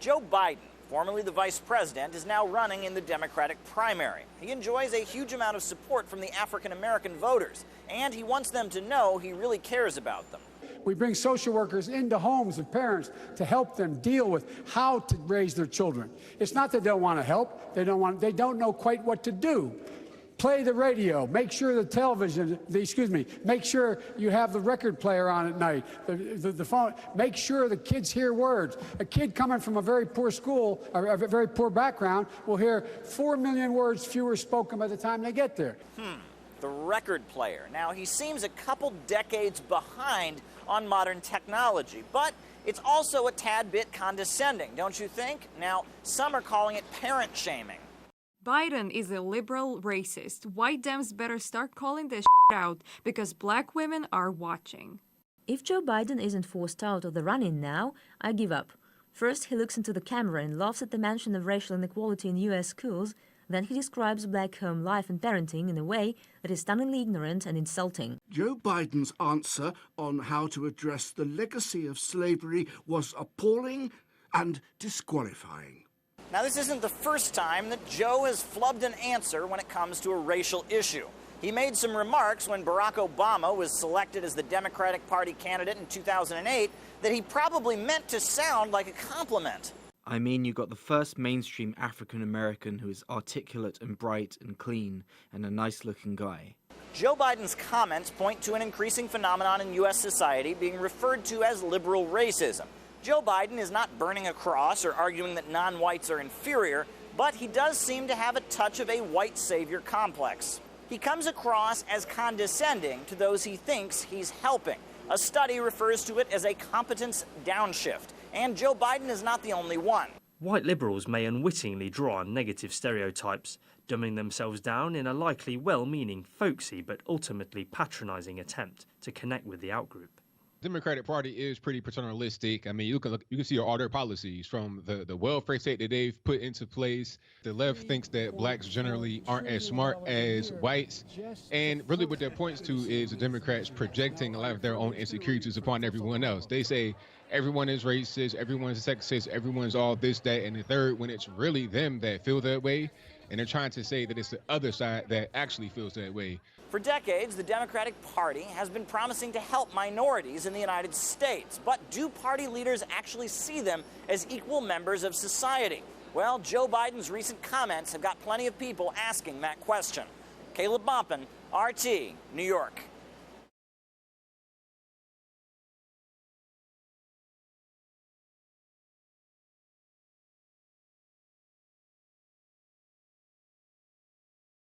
Joe Biden, formerly the vice president, is now running in the Democratic primary. He enjoys a huge amount of support from the African-American voters, and he wants them to know he really cares about them. We bring social workers into homes of parents to help them deal with how to raise their children. It's not that they don't want to help, they don't know quite what to do. Play the radio, make sure the television, make sure you have the record player on at night, the phone, make sure the kids hear words. A kid coming from a very poor school, or a very poor background, will hear 4 million words fewer spoken by the time they get there. The record player. Now, he seems a couple decades behind on modern technology, but it's also a tad bit condescending, don't you think? Now, some are calling it parent shaming. Biden is a liberal racist. White Dems better start calling this out because black women are watching. If Joe Biden isn't forced out of the run-in now, I give up. First, he looks into the camera and laughs at the mention of racial inequality in U.S. schools. Then he describes black home life and parenting in a way that is stunningly ignorant and insulting. Joe Biden's answer on how to address the legacy of slavery was appalling and disqualifying. Now, this isn't the first time that Joe has flubbed an answer when it comes to a racial issue. He made some remarks when Barack Obama was selected as the Democratic Party candidate in 2008 that he probably meant to sound like a compliment. I mean, you got the first mainstream African-American who is articulate and bright and clean and a nice-looking guy. Joe Biden's comments point to an increasing phenomenon in U.S. society being referred to as liberal racism. Joe Biden is not burning a cross or arguing that non-whites are inferior, but he does seem to have a touch of a white savior complex. He comes across as condescending to those he thinks he's helping. A study refers to it as a competence downshift, and Joe Biden is not the only one. White liberals may unwittingly draw on negative stereotypes, dumbing themselves down in a likely well-meaning, folksy but ultimately patronising attempt to connect with the outgroup. Democratic Party is pretty paternalistic. I mean, you can see all their policies from the welfare state that they've put into place. The left thinks that blacks generally aren't as smart as whites. And really what that points to is the Democrats projecting a lot of their own insecurities upon everyone else. They say everyone is racist, everyone's sexist, everyone's all this, that, and the third, when it's really them that feel that way. And they're trying to say that it's the other side that actually feels that way. For decades, the Democratic Party has been promising to help minorities in the United States. But do party leaders actually see them as equal members of society? Well, Joe Biden's recent comments have got plenty of people asking that question. Caleb Bompin, RT, New York.